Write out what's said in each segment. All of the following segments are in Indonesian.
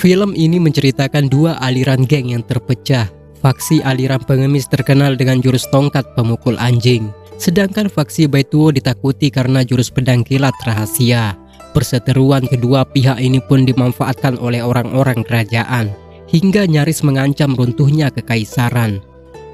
Film ini menceritakan dua aliran geng yang terpecah. Faksi aliran pengemis terkenal dengan jurus tongkat pemukul anjing, sedangkan faksi Baituo ditakuti karena jurus pedang kilat rahasia. Perseteruan kedua pihak ini pun dimanfaatkan oleh orang-orang kerajaan, hingga nyaris mengancam runtuhnya kekaisaran.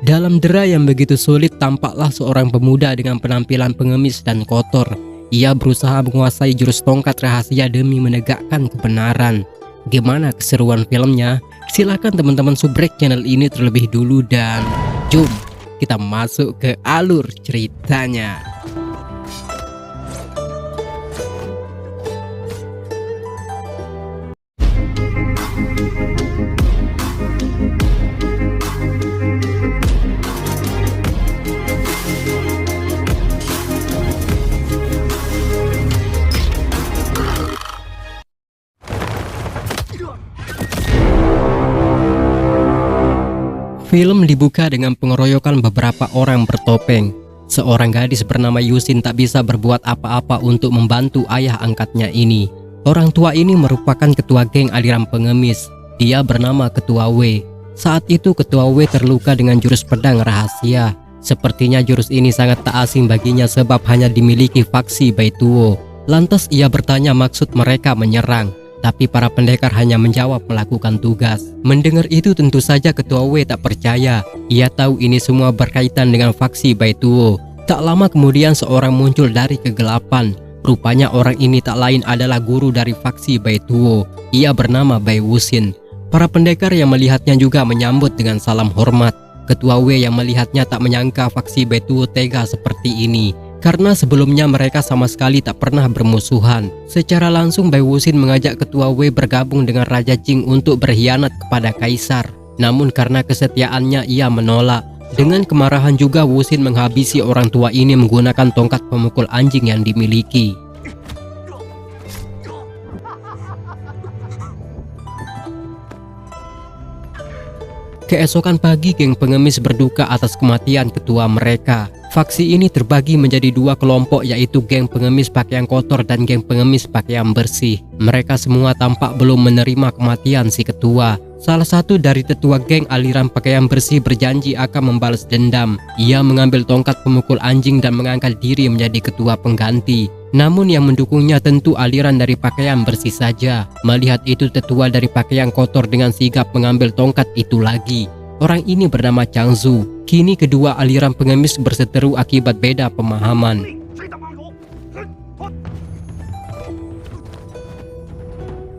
Dalam derai yang begitu sulit, tampaklah seorang pemuda dengan penampilan pengemis dan kotor. Ia berusaha menguasai jurus tongkat rahasia demi menegakkan kebenaran. Gimana keseruan filmnya? Silahkan teman-teman subrek channel ini terlebih dulu dan jom kita masuk ke alur ceritanya. Film dibuka dengan pengeroyokan beberapa orang bertopeng. Seorang gadis bernama Yusin tak bisa berbuat apa-apa untuk membantu ayah angkatnya ini. Orang tua ini merupakan ketua geng aliran pengemis. Dia bernama Ketua W. Saat itu Ketua W terluka dengan jurus pedang rahasia. Sepertinya jurus ini sangat tak asing baginya sebab hanya dimiliki faksi Baituo. Lantas ia bertanya maksud mereka menyerang. Tapi para pendekar hanya menjawab melakukan tugas. Mendengar itu tentu saja Ketua W tak percaya. Ia tahu ini semua berkaitan dengan faksi Baituo. Tak lama kemudian seorang muncul dari kegelapan. Rupanya orang ini tak lain adalah guru dari faksi Baituo. Ia bernama Bai Wuxin. Para pendekar yang melihatnya juga menyambut dengan salam hormat. Ketua W yang melihatnya tak menyangka faksi Baituo tega seperti ini. Karena sebelumnya mereka sama sekali tak pernah bermusuhan. Secara langsung Bai Wuxin mengajak Ketua W bergabung dengan Raja Jing untuk berkhianat kepada Kaisar. Namun karena kesetiaannya ia menolak. Dengan kemarahan juga Wuxin menghabisi orang tua ini menggunakan tongkat pemukul anjing yang dimiliki. Keesokan pagi geng pengemis berduka atas kematian ketua mereka. Faksi ini terbagi menjadi dua kelompok, yaitu geng pengemis pakaian kotor dan geng pengemis pakaian bersih. Mereka semua tampak belum menerima kematian si ketua. Salah satu dari tetua geng aliran pakaian bersih berjanji akan membalas dendam. Ia mengambil tongkat pemukul anjing dan mengangkat diri menjadi ketua pengganti. Namun yang mendukungnya tentu aliran dari pakaian bersih saja. Melihat itu tetua dari pakaian kotor dengan sigap mengambil tongkat itu lagi. Orang ini bernama Changzu. Kini kedua aliran pengemis berseteru akibat beda pemahaman.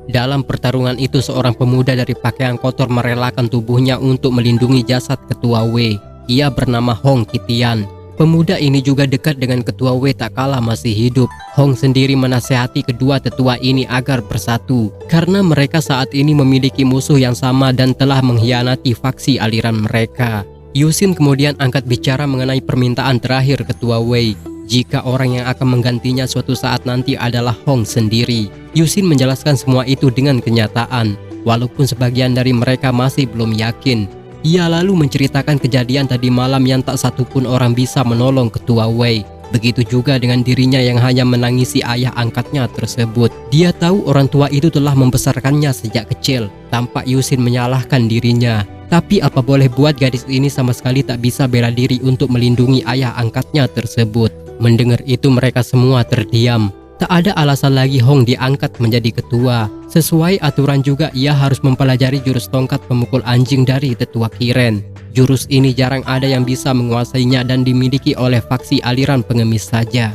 Dalam pertarungan itu seorang pemuda dari pakaian kotor merelakan tubuhnya untuk melindungi jasad Ketua W. Ia bernama Hong Qitian. Pemuda ini juga dekat dengan Ketua W tak kalah masih hidup. Hong sendiri menasehati kedua tetua ini agar bersatu karena mereka saat ini memiliki musuh yang sama dan telah mengkhianati faksi aliran mereka. Yusin kemudian angkat bicara mengenai permintaan terakhir Ketua Wei. Jika orang yang akan menggantinya suatu saat nanti adalah Hong sendiri. Yusin menjelaskan semua itu dengan kenyataan, walaupun sebagian dari mereka masih belum yakin. Ia lalu menceritakan kejadian tadi malam yang tak satupun orang bisa menolong Ketua Wei. Begitu juga dengan dirinya yang hanya menangisi ayah angkatnya tersebut. Dia tahu orang tua itu telah membesarkannya sejak kecil. Tampak Yusin menyalahkan dirinya. Tapi apa boleh buat, gadis ini sama sekali tak bisa bela diri untuk melindungi ayah angkatnya tersebut. Mendengar itu mereka semua terdiam. Tak ada alasan lagi Hong diangkat menjadi ketua. Sesuai aturan juga ia harus mempelajari jurus tongkat pemukul anjing dari tetua Kiren. Jurus ini jarang ada yang bisa menguasainya dan dimiliki oleh faksi aliran pengemis saja.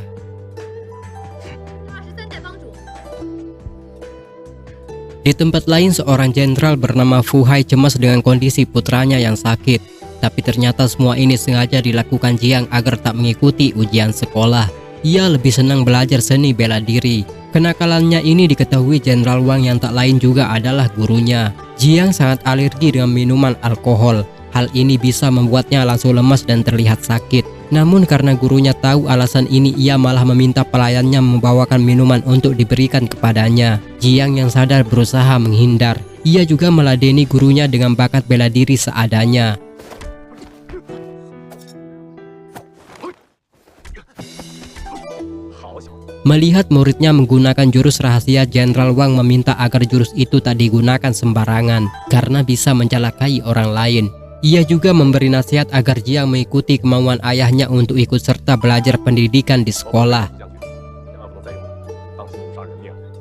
Di tempat lain seorang jenderal bernama Fu Hai cemas dengan kondisi putranya yang sakit. Tapi ternyata semua ini sengaja dilakukan Jiang agar tak mengikuti ujian sekolah. Ia lebih senang belajar seni bela diri. Kenakalannya ini diketahui Jenderal Wang yang tak lain juga adalah gurunya. Jiang sangat alergi dengan minuman alkohol. Hal ini bisa membuatnya langsung lemas dan terlihat sakit. Namun karena gurunya tahu alasan ini, ia malah meminta pelayannya membawakan minuman untuk diberikan kepadanya. Jiang yang sadar berusaha menghindar. Ia juga meladeni gurunya dengan bakat bela diri seadanya. Melihat muridnya menggunakan jurus rahasia, Jenderal Wang meminta agar jurus itu tak digunakan sembarangan karena bisa mencelakai orang lain. Ia juga memberi nasihat agar Jiang mengikuti kemauan ayahnya untuk ikut serta belajar pendidikan di sekolah.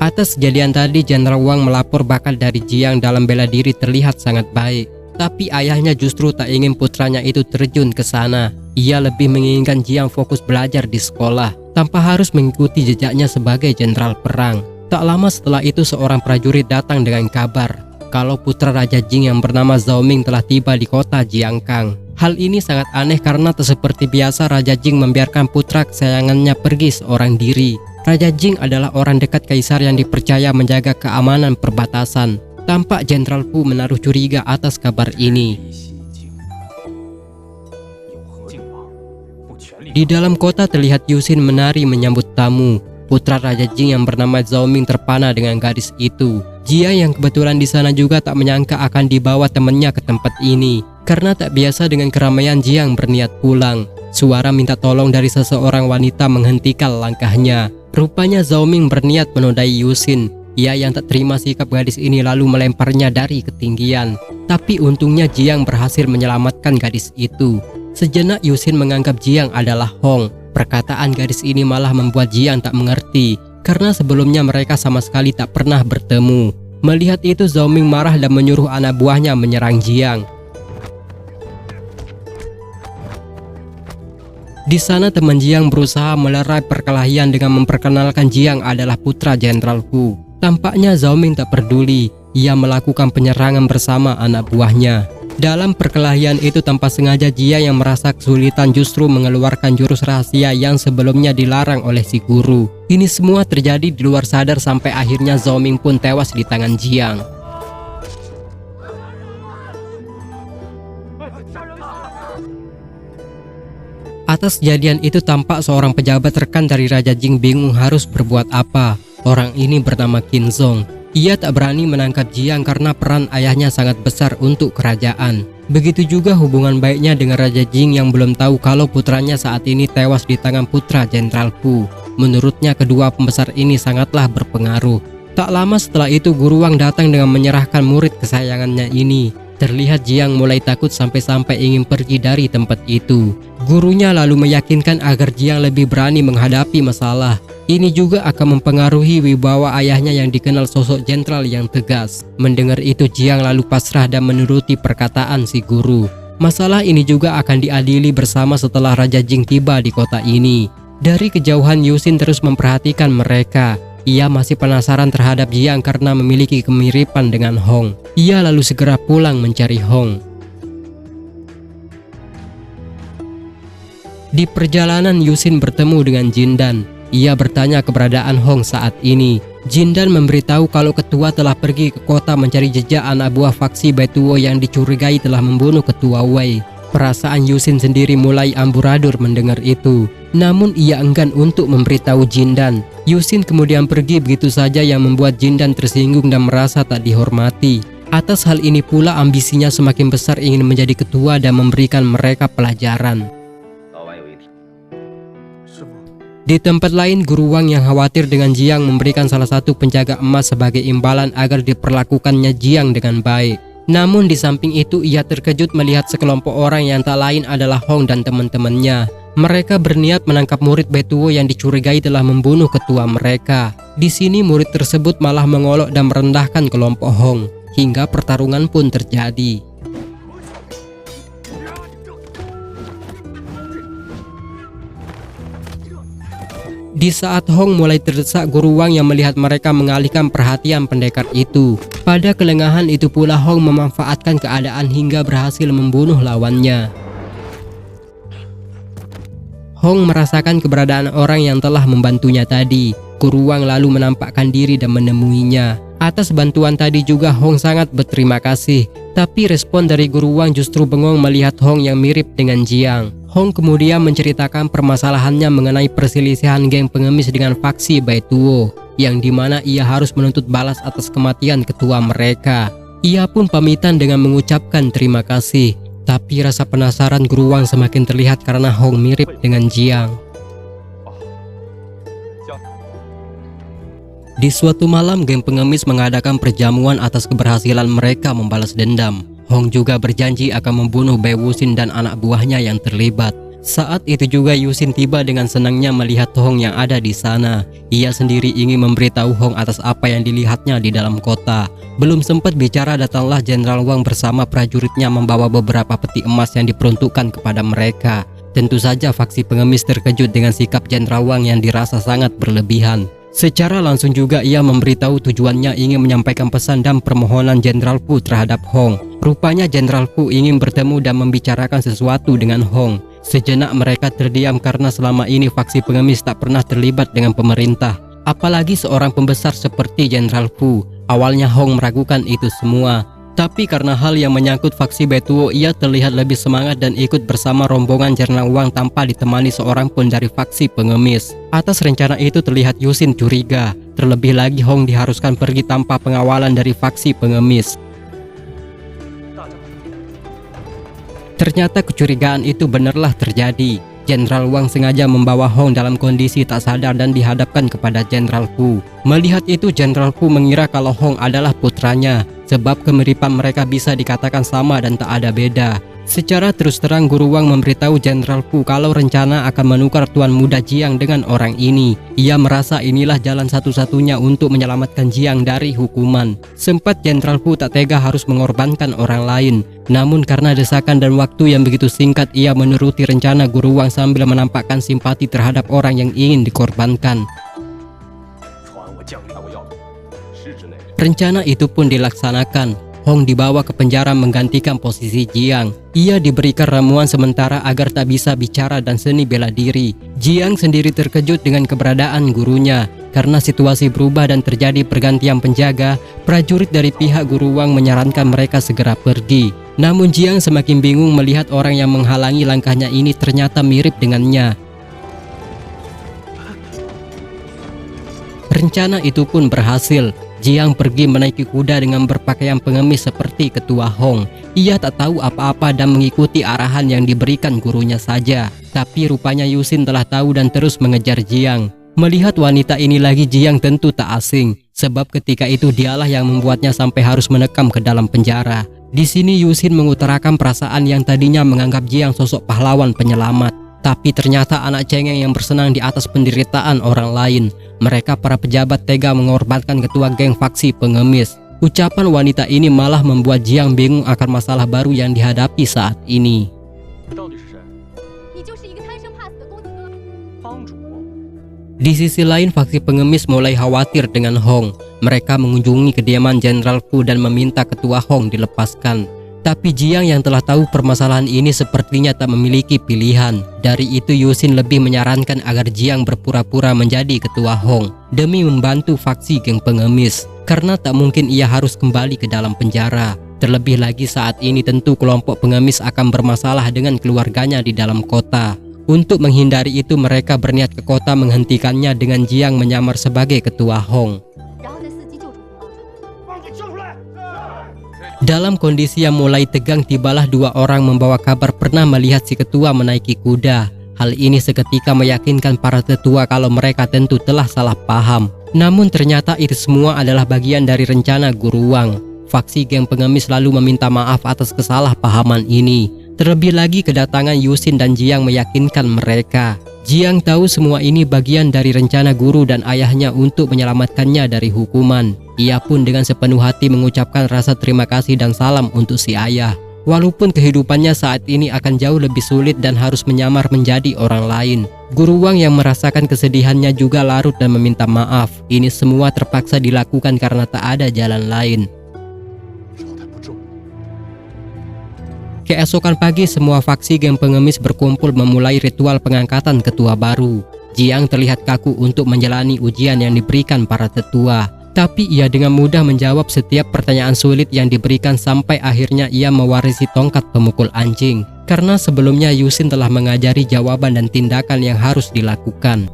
Atas kejadian tadi, Jenderal Wang melapor bakat dari Jiang dalam bela diri terlihat sangat baik. Tapi ayahnya justru tak ingin putranya itu terjun ke sana. Ia lebih menginginkan Jiang fokus belajar di sekolah tanpa harus mengikuti jejaknya sebagai jenderal perang. Tak lama setelah itu, seorang prajurit datang dengan kabar kalau putra Raja Jing yang bernama Zhao Ming telah tiba di kota Jiangkang. Hal ini sangat aneh karena tak seperti biasa Raja Jing membiarkan putra kesayangannya pergi seorang diri. Raja Jing adalah orang dekat kaisar yang dipercaya menjaga keamanan perbatasan. Tampak Jenderal Pu menaruh curiga atas kabar ini. Di dalam kota terlihat Yusin menari menyambut tamu. Putra Raja Jing yang bernama Zhao Ming terpana dengan gadis itu. Jia yang kebetulan di sana juga tak menyangka akan dibawa temannya ke tempat ini. Karena tak biasa dengan keramaian, Jiang berniat pulang. Suara minta tolong dari seseorang wanita menghentikan langkahnya. Rupanya Zhao Ming berniat menodai Yusin. Ia yang tak terima sikap gadis ini lalu melemparnya dari ketinggian. Tapi untungnya Jiang berhasil menyelamatkan gadis itu. Sejenak Yusin menganggap Jiang adalah Hong. Perkataan gadis ini malah membuat Jiang tak mengerti, karena sebelumnya mereka sama sekali tak pernah bertemu. Melihat itu, Zhao Ming marah dan menyuruh anak buahnya menyerang Jiang. Di sana teman Jiang berusaha melerai perkelahian dengan memperkenalkan Jiang adalah putra Jenderal Hu. Tampaknya Zhao Ming tak peduli. Ia melakukan penyerangan bersama anak buahnya. Dalam perkelahian itu, tanpa sengaja Jia yang merasa kesulitan justru mengeluarkan jurus rahasia yang sebelumnya dilarang oleh si guru. Ini semua terjadi di luar sadar sampai akhirnya Zhao Ming pun tewas di tangan Jiang. Atas kejadian itu, tampak seorang pejabat rekan dari Raja Jing bingung harus berbuat apa. Orang ini bernama Qin Zhong. Ia tak berani menangkap Jiang karena peran ayahnya sangat besar untuk kerajaan. Begitu juga hubungan baiknya dengan Raja Jing yang belum tahu kalau putranya saat ini tewas di tangan putra Jenderal Pu. Menurutnya kedua pembesar ini sangatlah berpengaruh. Tak lama setelah itu, Guru Wang datang dengan menyerahkan murid kesayangannya ini. Terlihat Jiang mulai takut sampai-sampai ingin pergi dari tempat itu. Gurunya lalu meyakinkan agar Jiang lebih berani menghadapi masalah. Ini juga akan mempengaruhi wibawa ayahnya yang dikenal sosok jenderal yang tegas. Mendengar itu, Jiang lalu pasrah dan menuruti perkataan si guru. Masalah ini juga akan diadili bersama setelah Raja Jing tiba di kota ini. Dari kejauhan, Yusin terus memperhatikan mereka. Ia masih penasaran terhadap Jiang karena memiliki kemiripan dengan Hong. Ia lalu segera pulang mencari Hong. Di perjalanan, Yusin bertemu dengan Jindan. Ia bertanya keberadaan Hong saat ini. Jindan memberitahu kalau ketua telah pergi ke kota mencari jejak anak buah faksi Baituo yang dicurigai telah membunuh ketua Wei. Perasaan Yusin sendiri mulai amburadul mendengar itu. Namun ia enggan untuk memberitahu Jindan. Yusin kemudian pergi begitu saja yang membuat Jindan tersinggung dan merasa tak dihormati. Atas hal ini pula ambisinya semakin besar ingin menjadi ketua dan memberikan mereka pelajaran. Di tempat lain, Guru Wang yang khawatir dengan Jiang memberikan salah satu penjaga emas sebagai imbalan agar diperlakukannya Jiang dengan baik. Namun di samping itu, ia terkejut melihat sekelompok orang yang tak lain adalah Hong dan teman-temannya. Mereka berniat menangkap murid Baituo yang dicurigai telah membunuh ketua mereka. Di sini murid tersebut malah mengolok dan merendahkan kelompok Hong, hingga pertarungan pun terjadi. Di saat Hong mulai terdesak, Guru Wang yang melihat mereka mengalihkan perhatian pendekar itu. Pada kelengahan itu pula Hong memanfaatkan keadaan hingga berhasil membunuh lawannya. Hong merasakan keberadaan orang yang telah membantunya tadi. Guru Wang lalu menampakkan diri dan menemuinya. Atas bantuan tadi juga Hong sangat berterima kasih. Tapi respon dari Guru Wang justru bengong melihat Hong yang mirip dengan Jiang. Hong kemudian menceritakan permasalahannya mengenai perselisihan geng pengemis dengan faksi Baituo, yang dimana ia harus menuntut balas atas kematian ketua mereka. Ia pun pamitan dengan mengucapkan terima kasih. Tapi rasa penasaran Guru Wang semakin terlihat karena Hong mirip dengan Jiang. Di suatu malam, geng pengemis mengadakan perjamuan atas keberhasilan mereka membalas dendam. Hong juga berjanji akan membunuh Bai Wuxin dan anak buahnya yang terlibat. Saat itu juga Yuxin tiba dengan senangnya melihat Hong yang ada di sana. Ia sendiri ingin memberitahu Hong atas apa yang dilihatnya di dalam kota. Belum sempat bicara, datanglah Jenderal Wang bersama prajuritnya membawa beberapa peti emas yang diperuntukkan kepada mereka. Tentu saja faksi pengemis terkejut dengan sikap Jenderal Wang yang dirasa sangat berlebihan. Secara langsung juga ia memberitahu tujuannya ingin menyampaikan pesan dan permohonan Jenderal Fu terhadap Hong. Rupanya Jenderal Fu ingin bertemu dan membicarakan sesuatu dengan Hong. Sejenak mereka terdiam karena selama ini faksi pengemis tak pernah terlibat dengan pemerintah. Apalagi seorang pembesar seperti Jenderal Fu. Awalnya Hong meragukan itu semua. Tapi karena hal yang menyangkut faksi Betuo, ia terlihat lebih semangat dan ikut bersama rombongan Jenderal Wang tanpa ditemani seorang pun dari faksi pengemis. Atas rencana itu terlihat Yuxin curiga. Terlebih lagi Hong diharuskan pergi tanpa pengawalan dari faksi pengemis. Ternyata kecurigaan itu benarlah terjadi. Jenderal Wang sengaja membawa Hong dalam kondisi tak sadar dan dihadapkan kepada Jenderal Fu. Melihat itu, Jenderal Fu mengira kalau Hong adalah putranya, sebab kemiripan mereka bisa dikatakan sama dan tak ada beda. Secara terus terang Guru Wang memberitahu Jenderal Fu kalau rencana akan menukar Tuan Muda Jiang dengan orang ini. Ia merasa inilah jalan satu-satunya untuk menyelamatkan Jiang dari hukuman. Sempat Jenderal Fu tak tega harus mengorbankan orang lain. Namun karena desakan dan waktu yang begitu singkat, ia menuruti rencana Guru Wang sambil menampakkan simpati terhadap orang yang ingin dikorbankan. Rencana itu pun dilaksanakan. Hong dibawa ke penjara menggantikan posisi Jiang. Ia diberikan ramuan sementara agar tak bisa bicara dan seni bela diri. Jiang sendiri terkejut dengan keberadaan gurunya. Karena situasi berubah dan terjadi pergantian penjaga, prajurit dari pihak Guru Wang menyarankan mereka segera pergi. Namun Jiang semakin bingung melihat orang yang menghalangi langkahnya ini ternyata mirip dengannya. Rencana itu pun berhasil. Jiang pergi menaiki kuda dengan berpakaian pengemis seperti ketua Hong. Ia tak tahu apa-apa dan mengikuti arahan yang diberikan gurunya saja. Tapi rupanya Yuxin telah tahu dan terus mengejar Jiang. Melihat wanita ini lagi, Jiang tentu tak asing. Sebab ketika itu dialah yang membuatnya sampai harus menekam ke dalam penjara. Di sini Yuxin mengutarakan perasaan yang tadinya menganggap Jiang sosok pahlawan penyelamat. Tapi ternyata anak cengeng yang bersenang di atas penderitaan orang lain. Mereka para pejabat tega mengorbankan ketua geng faksi pengemis. Ucapan wanita ini malah membuat Jiang bingung akan masalah baru yang dihadapi saat ini. Di sisi lain, faksi pengemis mulai khawatir dengan Hong. Mereka mengunjungi kediaman Jenderal Fu dan meminta ketua Hong dilepaskan. Tapi Jiang yang telah tahu permasalahan ini sepertinya tak memiliki pilihan. Dari itu Yuxin lebih menyarankan agar Jiang berpura-pura menjadi ketua Hong demi membantu faksi geng pengemis. Karena tak mungkin ia harus kembali ke dalam penjara. Terlebih lagi saat ini tentu kelompok pengemis akan bermasalah dengan keluarganya di dalam kota. Untuk menghindari itu mereka berniat ke kota menghentikannya dengan Jiang menyamar sebagai ketua Hong. Dalam kondisi yang mulai tegang, tibalah dua orang membawa kabar pernah melihat si ketua menaiki kuda. Hal ini seketika meyakinkan para tetua kalau mereka tentu telah salah paham. Namun ternyata itu semua adalah bagian dari rencana Guru Wang. Faksi geng pengemis lalu meminta maaf atas kesalahpahaman ini. Terlebih lagi kedatangan Yuxin dan Jiang meyakinkan mereka. Jiang tahu semua ini bagian dari rencana guru dan ayahnya untuk menyelamatkannya dari hukuman. Ia pun dengan sepenuh hati mengucapkan rasa terima kasih dan salam untuk si ayah. Walaupun kehidupannya saat ini akan jauh lebih sulit dan harus menyamar menjadi orang lain. Guru Wang yang merasakan kesedihannya juga larut dan meminta maaf. Ini semua terpaksa dilakukan karena tak ada jalan lain. Keesokan pagi semua faksi geng pengemis berkumpul memulai ritual pengangkatan ketua baru. Jiang terlihat kaku untuk menjalani ujian yang diberikan para tetua. Tapi ia dengan mudah menjawab setiap pertanyaan sulit yang diberikan sampai akhirnya ia mewarisi tongkat pemukul anjing. Karena sebelumnya Yuxin telah mengajari jawaban dan tindakan yang harus dilakukan.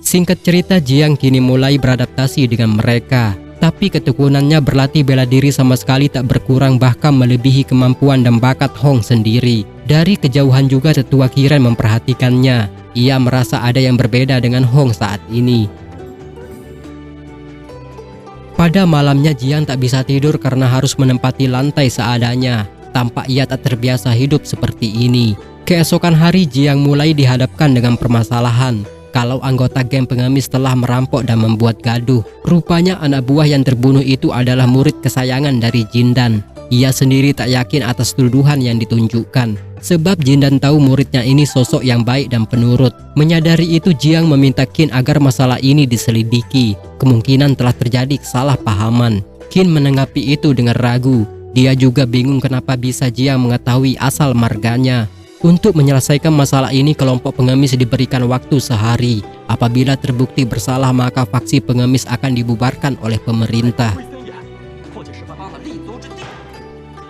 Singkat cerita, Jiang kini mulai beradaptasi dengan mereka. Tapi ketekunannya berlatih bela diri sama sekali tak berkurang, bahkan melebihi kemampuan dan bakat Hong sendiri. Dari kejauhan juga tetua Kiren memperhatikannya. Ia merasa ada yang berbeda dengan Hong saat ini. Pada malamnya Jiang tak bisa tidur karena harus menempati lantai seadanya. Tampak ia tak terbiasa hidup seperti ini. Keesokan hari Jiang mulai dihadapkan dengan permasalahan. Kalau anggota geng pengemis telah merampok dan membuat gaduh. Rupanya anak buah yang terbunuh itu adalah murid kesayangan dari Jindan. Ia sendiri tak yakin atas tuduhan yang ditunjukkan. Sebab Jindan tahu muridnya ini sosok yang baik dan penurut. Menyadari itu Jiang meminta Qin agar masalah ini diselidiki. Kemungkinan telah terjadi kesalahpahaman. Qin menanggapi itu dengan ragu. Dia juga bingung kenapa bisa Jiang mengetahui asal marganya. Untuk menyelesaikan masalah ini, kelompok pengemis diberikan waktu sehari. Apabila terbukti bersalah, maka faksi pengemis akan dibubarkan oleh pemerintah.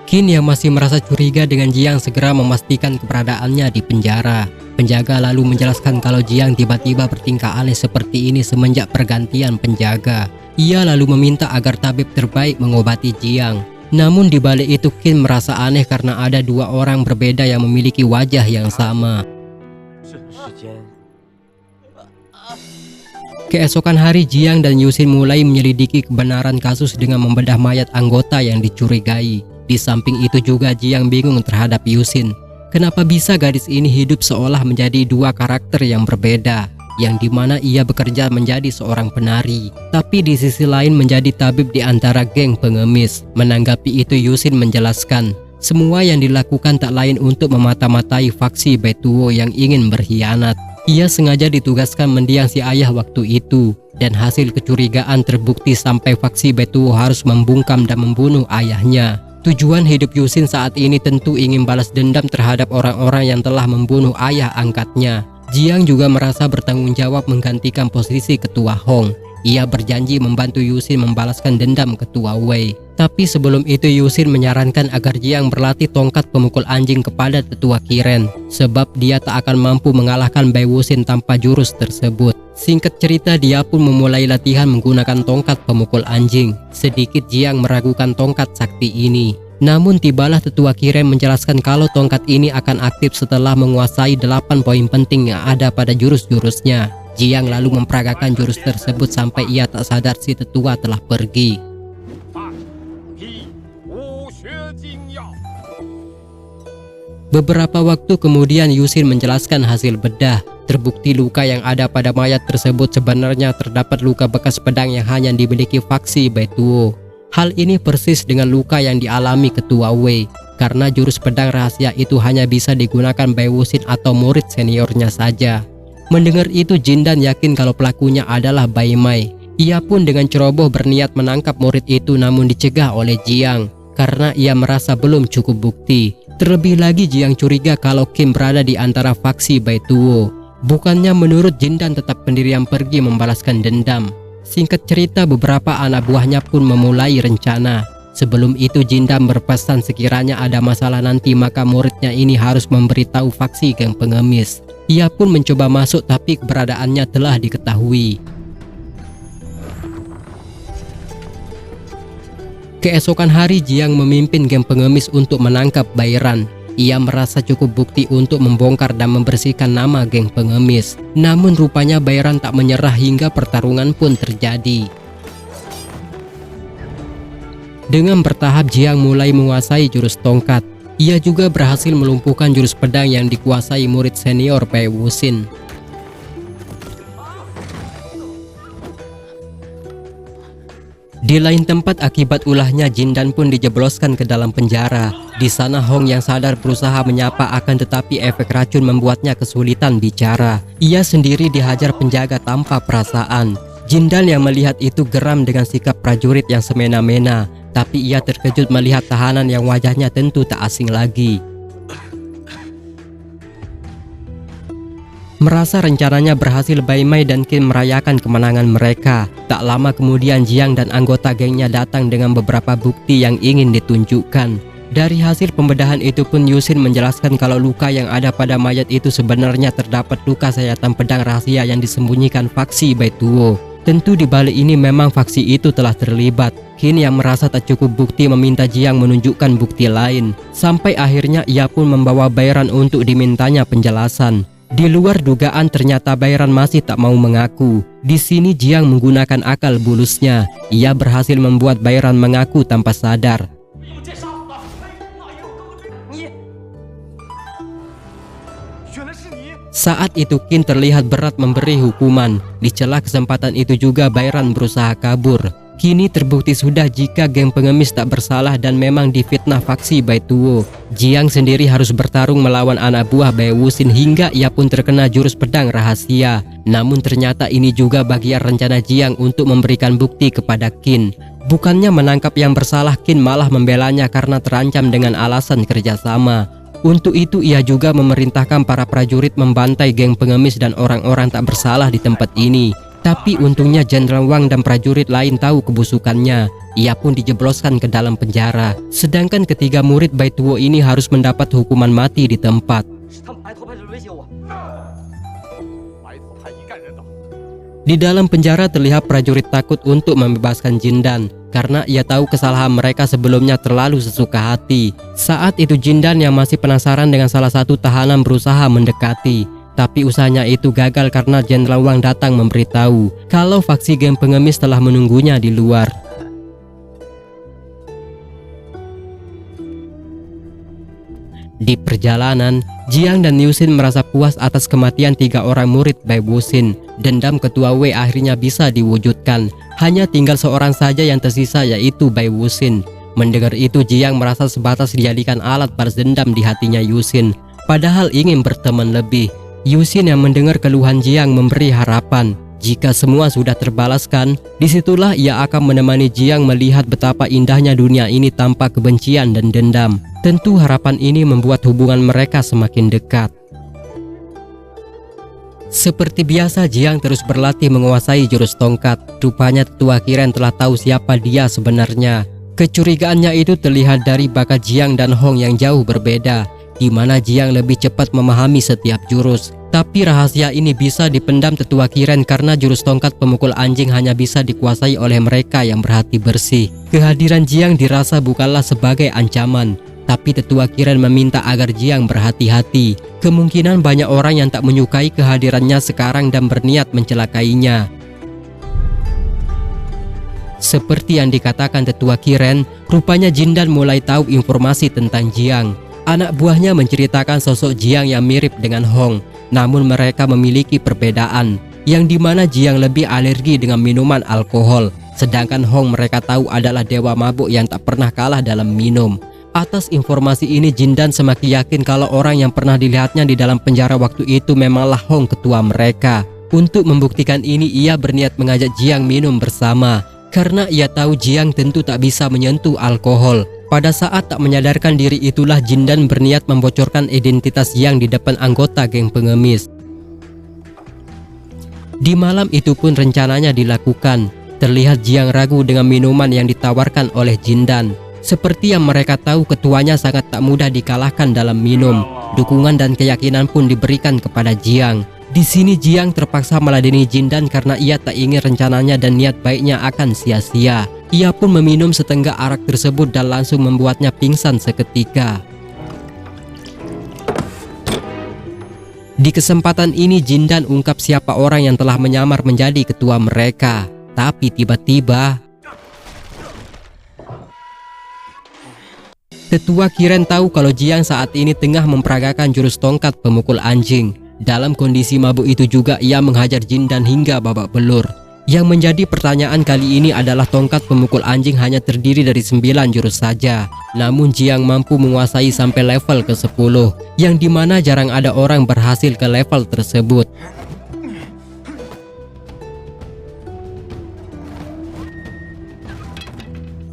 Qin yang masih merasa curiga dengan Jiang segera memastikan keberadaannya di penjara. Penjaga lalu menjelaskan kalau Jiang tiba-tiba bertingkah aneh seperti ini semenjak pergantian penjaga. Ia lalu meminta agar tabib terbaik mengobati Jiang. Namun di balik itu Qin merasa aneh karena ada dua orang berbeda yang memiliki wajah yang sama. Keesokan hari Jiang dan Yusin mulai menyelidiki kebenaran kasus dengan membedah mayat anggota yang dicurigai. Di samping itu juga Jiang bingung terhadap Yusin. Kenapa bisa gadis ini hidup seolah menjadi dua karakter yang berbeda, yang dimana ia bekerja menjadi seorang penari, tapi di sisi lain menjadi tabib di antara geng pengemis. Menanggapi itu Yusin menjelaskan, semua yang dilakukan tak lain untuk memata-matai faksi Betuo yang ingin berkhianat. Ia sengaja ditugaskan mendiang si ayah waktu itu, dan hasil kecurigaan terbukti sampai faksi Betuo harus membungkam dan membunuh ayahnya. Tujuan hidup Yusin saat ini tentu ingin balas dendam terhadap orang-orang yang telah membunuh ayah angkatnya. Jiang juga merasa bertanggung jawab menggantikan posisi ketua Hong. Ia berjanji membantu Yusin membalaskan dendam ketua Wei. Tapi sebelum itu Yusin menyarankan agar Jiang berlatih tongkat pemukul anjing kepada tetua Kiren, sebab dia tak akan mampu mengalahkan Bai Wuxin tanpa jurus tersebut. Singkat cerita, dia pun memulai latihan menggunakan tongkat pemukul anjing. Sedikit Jiang meragukan tongkat sakti ini. Namun tibalah tetua Kiren menjelaskan kalau tongkat ini akan aktif setelah menguasai 8 poin penting yang ada pada jurus-jurusnya. Jiang lalu memperagakan jurus tersebut sampai ia tak sadar si tetua telah pergi. Beberapa waktu kemudian Yusin menjelaskan hasil bedah. Terbukti luka yang ada pada mayat tersebut sebenarnya terdapat luka bekas pedang yang hanya dimiliki faksi Betuo. Hal ini persis dengan luka yang dialami ketua Wei, karena jurus pedang rahasia itu hanya bisa digunakan Bai Wuxin atau murid seniornya saja. Mendengar itu Jindan yakin kalau pelakunya adalah Bai Mai. Ia pun dengan ceroboh berniat menangkap murid itu, namun dicegah oleh Jiang karena ia merasa belum cukup bukti. Terlebih lagi Jiang curiga kalau Kim berada di antara faksi Betuo. Bukannya menurut Jindan tetap pendirian pergi membalaskan dendam. Singkat cerita, beberapa anak buahnya pun memulai rencana. Sebelum itu Jindan berpesan sekiranya ada masalah nanti maka muridnya ini harus memberitahu faksi geng pengemis. Ia pun mencoba masuk tapi keberadaannya telah diketahui. Keesokan hari Jiang memimpin geng pengemis untuk menangkap Bairan. Ia merasa cukup bukti untuk membongkar dan membersihkan nama geng pengemis. Namun rupanya Bairan tak menyerah hingga pertarungan pun terjadi. Dengan bertahap Jiang mulai menguasai jurus tongkat. Ia juga berhasil melumpuhkan jurus pedang yang dikuasai murid senior Bai Wuxin. Di lain tempat, akibat ulahnya Jindan pun dijebloskan ke dalam penjara. Di sana Hong yang sadar berusaha menyapa, akan tetapi efek racun membuatnya kesulitan bicara. Ia sendiri dihajar penjaga tanpa perasaan. Jindan yang melihat itu geram dengan sikap prajurit yang semena-mena. Tapi ia terkejut melihat tahanan yang wajahnya tentu tak asing lagi. Merasa rencananya berhasil, Bai Mai dan Qin merayakan kemenangan mereka. Tak lama kemudian Jiang dan anggota gengnya datang dengan beberapa bukti yang ingin ditunjukkan. Dari hasil pembedahan itu pun Yusin menjelaskan kalau luka yang ada pada mayat itu sebenarnya terdapat luka sayatan pedang rahasia yang disembunyikan faksi Betuo. Tentu di balik ini memang faksi itu telah terlibat. Qin yang merasa tak cukup bukti meminta Jiang menunjukkan bukti lain. Sampai akhirnya ia pun membawa Bairan untuk dimintanya penjelasan. Di luar dugaan ternyata Bairan masih tak mau mengaku. Di sini Jiang menggunakan akal bulusnya. Ia berhasil membuat Bairan mengaku tanpa sadar. Saat itu Qin terlihat berat memberi hukuman. Di celah kesempatan itu juga Bairan berusaha kabur. Kini terbukti sudah jika geng pengemis tak bersalah dan memang difitnah faksi Bai Tuo. Jiang sendiri harus bertarung melawan anak buah Bai Wuxin hingga ia pun terkena jurus pedang rahasia. Namun ternyata ini juga bagian rencana Jiang untuk memberikan bukti kepada Qin. Bukannya menangkap yang bersalah, Qin malah membelanya karena terancam dengan alasan kerjasama. Untuk itu ia juga memerintahkan para prajurit membantai geng pengemis dan orang-orang tak bersalah di tempat ini. Tapi untungnya Jenderal Wang dan prajurit lain tahu kebusukannya. Ia pun dijebloskan ke dalam penjara. Sedangkan ketiga murid Bai Tuo ini harus mendapat hukuman mati di tempat. Di dalam penjara terlihat prajurit takut untuk membebaskan Jindan karena ia tahu kesalahan mereka sebelumnya terlalu sesuka hati. Saat itu Jindan yang masih penasaran dengan salah satu tahanan berusaha mendekati. Tapi usahanya itu gagal karena Jenderal Wang datang memberitahu kalau faksi geng pengemis telah menunggunya di luar. Di perjalanan, Jiang dan Niusin merasa puas atas kematian 3 orang murid Bai Wuxin. Dendam ketua Wei akhirnya bisa diwujudkan. Hanya tinggal seorang saja yang tersisa, yaitu Bai Wuxin. Mendengar itu Jiang merasa sebatas dijadikan alat balas dendam di hatinya Yuxin. Padahal ingin berteman lebih. Yuxin yang mendengar keluhan Jiang memberi harapan. Jika semua sudah terbalaskan, disitulah ia akan menemani Jiang melihat betapa indahnya dunia ini tanpa kebencian dan dendam. Tentu harapan ini membuat hubungan mereka semakin dekat. Seperti biasa Jiang terus berlatih menguasai jurus tongkat. Rupanya tetua Kiren telah tahu siapa dia sebenarnya. Kecurigaannya itu terlihat dari bakat Jiang dan Hong yang jauh berbeda, di mana Jiang lebih cepat memahami setiap jurus. Tapi rahasia ini bisa dipendam tetua Kiren karena jurus tongkat pemukul anjing hanya bisa dikuasai oleh mereka yang berhati bersih. Kehadiran Jiang dirasa bukanlah sebagai ancaman, tapi tetua Kiren meminta agar Jiang berhati-hati. Kemungkinan banyak orang yang tak menyukai kehadirannya sekarang dan berniat mencelakainya. Seperti yang dikatakan tetua Kiren, rupanya Jindan mulai tahu informasi tentang Jiang. Anak buahnya menceritakan sosok Jiang yang mirip dengan Hong. Namun mereka memiliki perbedaan, yang dimana Jiang lebih alergi dengan minuman alkohol, sedangkan Hong mereka tahu adalah dewa mabuk yang tak pernah kalah dalam minum. Atas informasi ini Jindan semakin yakin kalau orang yang pernah dilihatnya di dalam penjara waktu itu memanglah Hong ketua mereka. Untuk membuktikan ini ia berniat mengajak Jiang minum bersama, karena ia tahu Jiang tentu tak bisa menyentuh alkohol. Pada saat tak menyadarkan diri itulah Jindan berniat membocorkan identitas Jiang di depan anggota geng pengemis. Di malam itu pun rencananya dilakukan. Terlihat Jiang ragu dengan minuman yang ditawarkan oleh Jindan. Seperti yang mereka tahu ketuanya sangat tak mudah dikalahkan dalam minum. Dukungan dan keyakinan pun diberikan kepada Jiang. Di sini Jiang terpaksa meladeni Jindan karena ia tak ingin rencananya dan niat baiknya akan sia-sia. Ia pun meminum setengah arak tersebut dan langsung membuatnya pingsan seketika. Di kesempatan ini Jindan ungkap siapa orang yang telah menyamar menjadi ketua mereka. Tapi tiba-tiba tetua Kiren tahu kalau Jiang saat ini tengah memperagakan jurus tongkat pemukul anjing. Dalam kondisi mabuk itu juga ia menghajar Jindan hingga babak belur. Yang menjadi pertanyaan kali ini adalah tongkat pemukul anjing hanya terdiri dari 9 jurus saja. Namun Jiang mampu menguasai sampai level ke-10, yang dimana jarang ada orang berhasil ke level tersebut.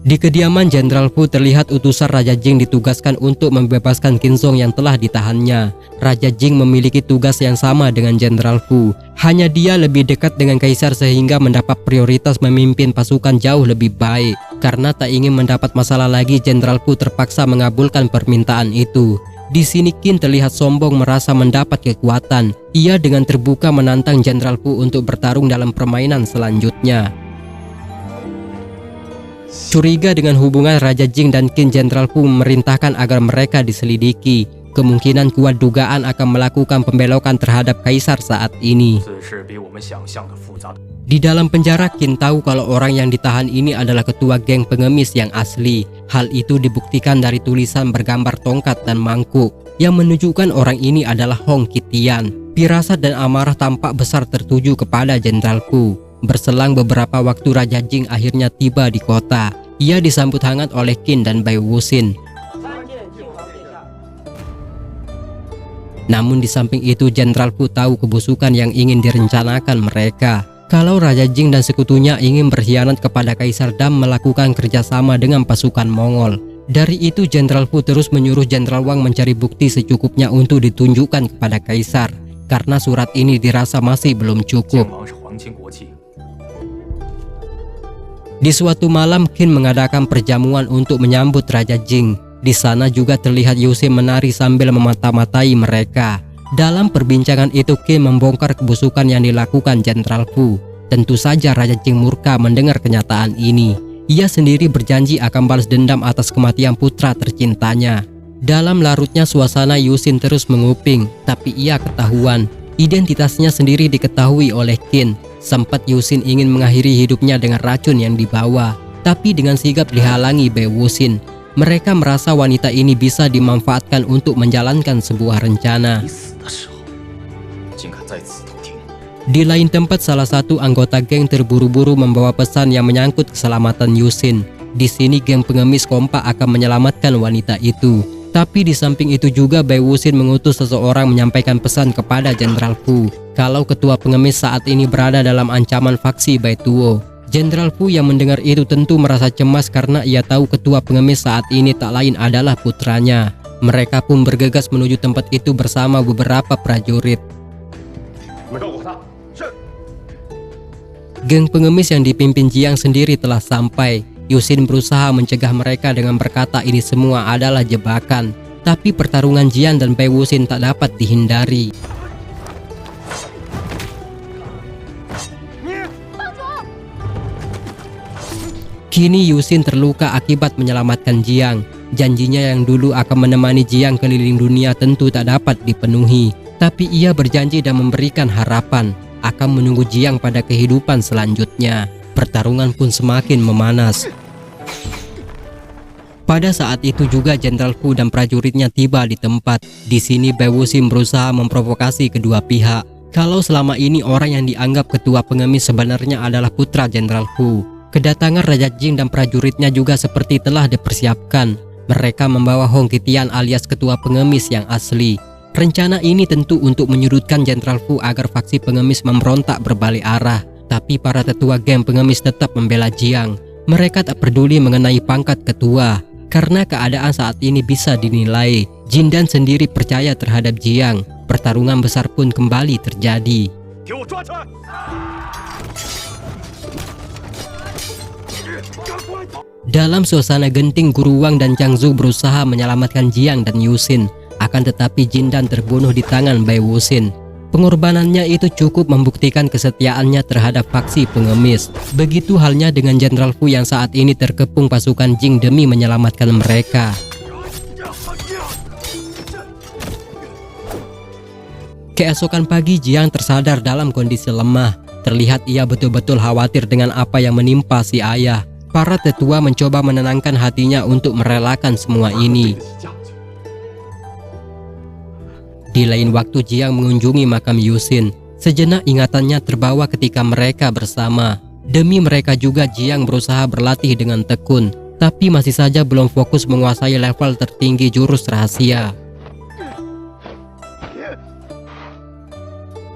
Di kediaman Jenderal Fu terlihat utusan Raja Jing ditugaskan untuk membebaskan Qin Zhong yang telah ditahannya. Raja Jing memiliki tugas yang sama dengan Jenderal Fu. Hanya dia lebih dekat dengan Kaisar sehingga mendapat prioritas memimpin pasukan jauh lebih baik. Karena tak ingin mendapat masalah lagi, Jenderal Fu terpaksa mengabulkan permintaan itu. Di sini Qin terlihat sombong merasa mendapat kekuatan. Ia dengan terbuka menantang Jenderal Fu untuk bertarung dalam permainan selanjutnya. Curiga dengan hubungan Raja Jing dan Qin, Jenderal Fu memerintahkan agar mereka diselidiki. Kemungkinan kuat dugaan akan melakukan pembelokan terhadap kaisar saat ini. Di dalam penjara, Qin tahu kalau orang yang ditahan ini adalah ketua geng pengemis yang asli. Hal itu dibuktikan dari tulisan bergambar tongkat dan mangkuk yang menunjukkan orang ini adalah Hong Qitian. Firasat dan amarah tampak besar tertuju kepada Jenderal Fu. Berselang beberapa waktu, Raja Jing akhirnya tiba di kota. Ia disambut hangat oleh Qin dan Bai Wuxin. Namun di samping itu, Jenderal Fu tahu kebusukan yang ingin direncanakan mereka. Kalau Raja Jing dan sekutunya ingin berkhianat kepada Kaisar dan melakukan kerjasama dengan pasukan Mongol. Dari itu, Jenderal Fu terus menyuruh Jenderal Wang mencari bukti secukupnya untuk ditunjukkan kepada Kaisar. Karena surat ini dirasa masih belum cukup. Di suatu malam, Qin mengadakan perjamuan untuk menyambut Raja Jing. Di sana juga terlihat Yusin menari sambil memata-matai mereka. Dalam perbincangan itu, Qin membongkar kebusukan yang dilakukan Jenderal Fu. Tentu saja Raja Jing murka mendengar kenyataan ini. Ia sendiri berjanji akan balas dendam atas kematian putra tercintanya. Dalam larutnya suasana, Yusin terus menguping, tapi ia ketahuan. Identitasnya sendiri diketahui oleh Qin. Sempat Yusin ingin mengakhiri hidupnya dengan racun yang dibawa, tapi dengan sigap dihalangi Bai Wuxin. Mereka merasa wanita ini bisa dimanfaatkan untuk menjalankan sebuah rencana. Di lain tempat, salah satu anggota geng terburu-buru membawa pesan yang menyangkut keselamatan Yusin. Di sini geng pengemis kompak akan menyelamatkan wanita itu. Tapi di samping itu juga Bai Wuxin mengutus seseorang menyampaikan pesan kepada Jenderal Fu kalau ketua pengemis saat ini berada dalam ancaman faksi Bai Tuo. Jenderal Fu yang mendengar itu tentu merasa cemas karena ia tahu ketua pengemis saat ini tak lain adalah putranya. Mereka pun bergegas menuju tempat itu bersama beberapa prajurit. Geng pengemis yang dipimpin Jiang sendiri telah sampai. Yusin berusaha mencegah mereka dengan berkata ini semua adalah jebakan. Tapi pertarungan Jiang dan Bai Wuxin tak dapat dihindari. Kini Yusin terluka akibat menyelamatkan Jiang. Janjinya yang dulu akan menemani Jiang keliling dunia tentu tak dapat dipenuhi. Tapi ia berjanji dan memberikan harapan akan menunggu Jiang pada kehidupan selanjutnya. Pertarungan pun semakin memanas. Pada saat itu juga Jenderal Fu dan prajuritnya tiba di tempat. Di sini Bai Wuxin berusaha memprovokasi kedua pihak. Kalau selama ini orang yang dianggap ketua pengemis sebenarnya adalah putra Jenderal Fu. Kedatangan Raja Jing dan prajuritnya juga seperti telah dipersiapkan. Mereka membawa Hong Qitian alias ketua pengemis yang asli. Rencana ini tentu untuk menyudutkan Jenderal Fu agar faksi pengemis memberontak berbalik arah. Tapi para tetua geng pengemis tetap membela Jiang. Mereka tak peduli mengenai pangkat ketua. Karena keadaan saat ini bisa dinilai, Jindan sendiri percaya terhadap Jiang. Pertarungan besar pun kembali terjadi. Dalam suasana genting, Guru Wang dan Zhang Zu berusaha menyelamatkan Jiang dan Yusin. Akan tetapi Jindan terbunuh di tangan Bai Wuxin. Pengorbanannya itu cukup membuktikan kesetiaannya terhadap faksi pengemis. Begitu halnya dengan Jenderal Fu yang saat ini terkepung pasukan Jing demi menyelamatkan mereka. Keesokan pagi, Jiang tersadar dalam kondisi lemah. Terlihat ia betul-betul khawatir dengan apa yang menimpa si ayah. Para tetua mencoba menenangkan hatinya untuk merelakan semua ini. Di lain waktu, Jiang mengunjungi makam Yusin. Sejenak ingatannya terbawa ketika mereka bersama. Demi mereka juga Jiang berusaha berlatih dengan tekun, tapi masih saja belum fokus menguasai level tertinggi jurus rahasia.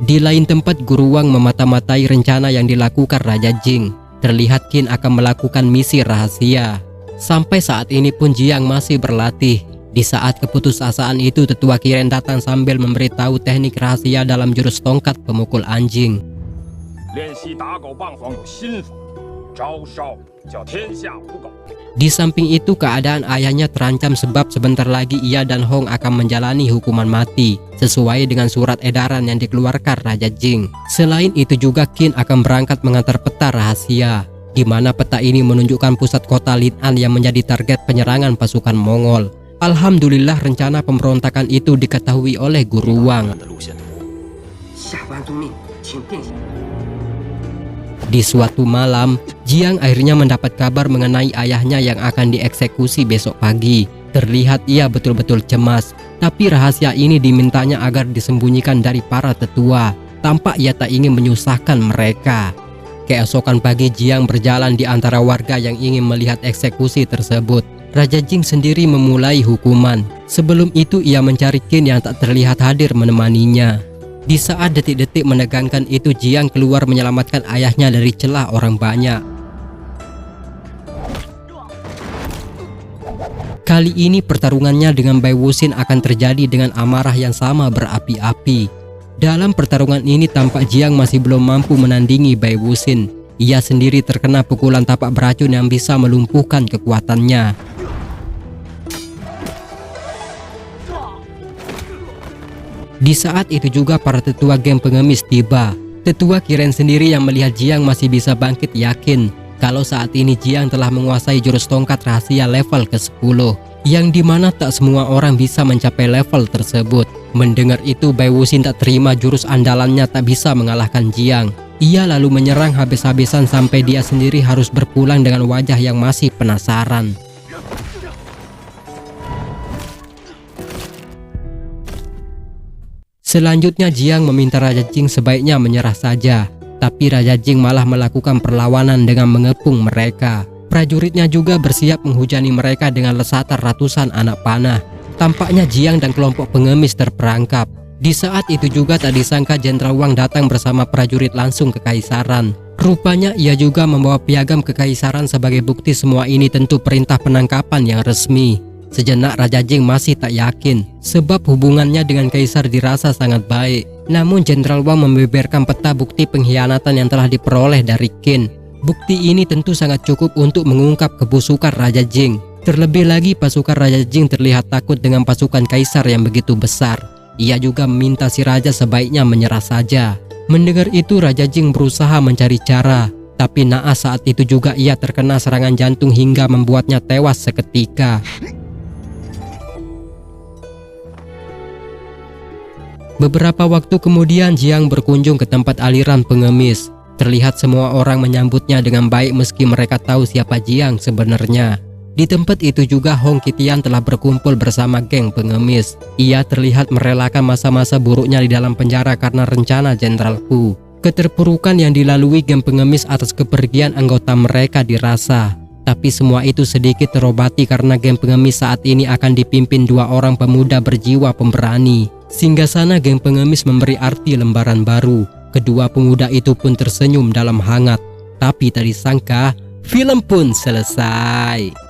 Di lain tempat, Guru Wang memata-matai rencana yang dilakukan Raja Jing. Terlihat Qin akan melakukan misi rahasia. Sampai saat ini pun Jiang masih berlatih. Di saat keputusasaan itu, tetua Kiren datang sambil memberitahu teknik rahasia dalam jurus tongkat pemukul anjing. Di samping itu keadaan ayahnya terancam sebab sebentar lagi ia dan Hong akan menjalani hukuman mati sesuai dengan surat edaran yang dikeluarkan Raja Jing. Selain itu juga Qin akan berangkat mengantar peta rahasia, di mana peta ini menunjukkan pusat kota Lin'an yang menjadi target penyerangan pasukan Mongol. Alhamdulillah rencana pemberontakan itu diketahui oleh Guru Wang. Di suatu malam, Jiang akhirnya mendapat kabar mengenai ayahnya yang akan dieksekusi besok pagi. Terlihat ia betul-betul cemas, tapi rahasia ini dimintanya agar disembunyikan dari para tetua. Tampak ia tak ingin menyusahkan mereka. Keesokan pagi Jiang berjalan di antara warga yang ingin melihat eksekusi tersebut. Raja Jing sendiri memulai hukuman. Sebelum itu ia mencari Qin yang tak terlihat hadir menemaninya. Di saat detik-detik menegangkan itu, Jiang keluar menyelamatkan ayahnya dari celah orang banyak. Kali ini pertarungannya dengan Bai Wuxin akan terjadi dengan amarah yang sama berapi-api. Dalam pertarungan ini tampak Jiang masih belum mampu menandingi Bai Wuxin. Ia sendiri terkena pukulan tapak beracun yang bisa melumpuhkan kekuatannya. Di saat itu juga para tetua geng pengemis tiba. Tetua Qiren sendiri yang melihat Jiang masih bisa bangkit yakin kalau saat ini Jiang telah menguasai jurus tongkat rahasia level ke-10, yang dimana tak semua orang bisa mencapai level tersebut. Mendengar itu Bai Wuxin tak terima jurus andalannya tak bisa mengalahkan Jiang. Ia lalu menyerang habis-habisan sampai dia sendiri harus berpulang dengan wajah yang masih penasaran. Selanjutnya Jiang meminta Raja Jing sebaiknya menyerah saja, tapi Raja Jing malah melakukan perlawanan dengan mengepung mereka. Prajuritnya juga bersiap menghujani mereka dengan lesatan ratusan anak panah. Tampaknya Jiang dan kelompok pengemis terperangkap. Di saat itu juga tak disangka Jenderal Wang datang bersama prajurit langsung ke Kaisaran. Rupanya ia juga membawa piagam kekaisaran sebagai bukti semua ini tentu perintah penangkapan yang resmi. Sejenak Raja Jing masih tak yakin sebab hubungannya dengan Kaisar dirasa sangat baik. Namun Jenderal Wang membeberkan peta bukti pengkhianatan yang telah diperoleh dari Qin. Bukti ini tentu sangat cukup untuk mengungkap kebusukan Raja Jing. Terlebih lagi pasukan Raja Jing terlihat takut dengan pasukan Kaisar yang begitu besar. Ia juga meminta si raja sebaiknya menyerah saja. Mendengar itu Raja Jing berusaha mencari cara, tapi naas saat itu juga ia terkena serangan jantung hingga membuatnya tewas seketika. Beberapa waktu kemudian Jiang berkunjung ke tempat aliran pengemis. Terlihat semua orang menyambutnya dengan baik meski mereka tahu siapa Jiang sebenarnya. Di tempat itu juga Hong Qitian telah berkumpul bersama geng pengemis. Ia terlihat merelakan masa-masa buruknya di dalam penjara karena rencana Jenderal Hu. Keterpurukan yang dilalui geng pengemis atas kepergian anggota mereka dirasa. Tapi semua itu sedikit terobati karena geng pengemis saat ini akan dipimpin dua orang pemuda berjiwa pemberani. Singgasana geng pengemis memberi arti lembaran baru. Kedua pemuda itu pun tersenyum dalam hangat. Tapi tak disangka, film pun selesai.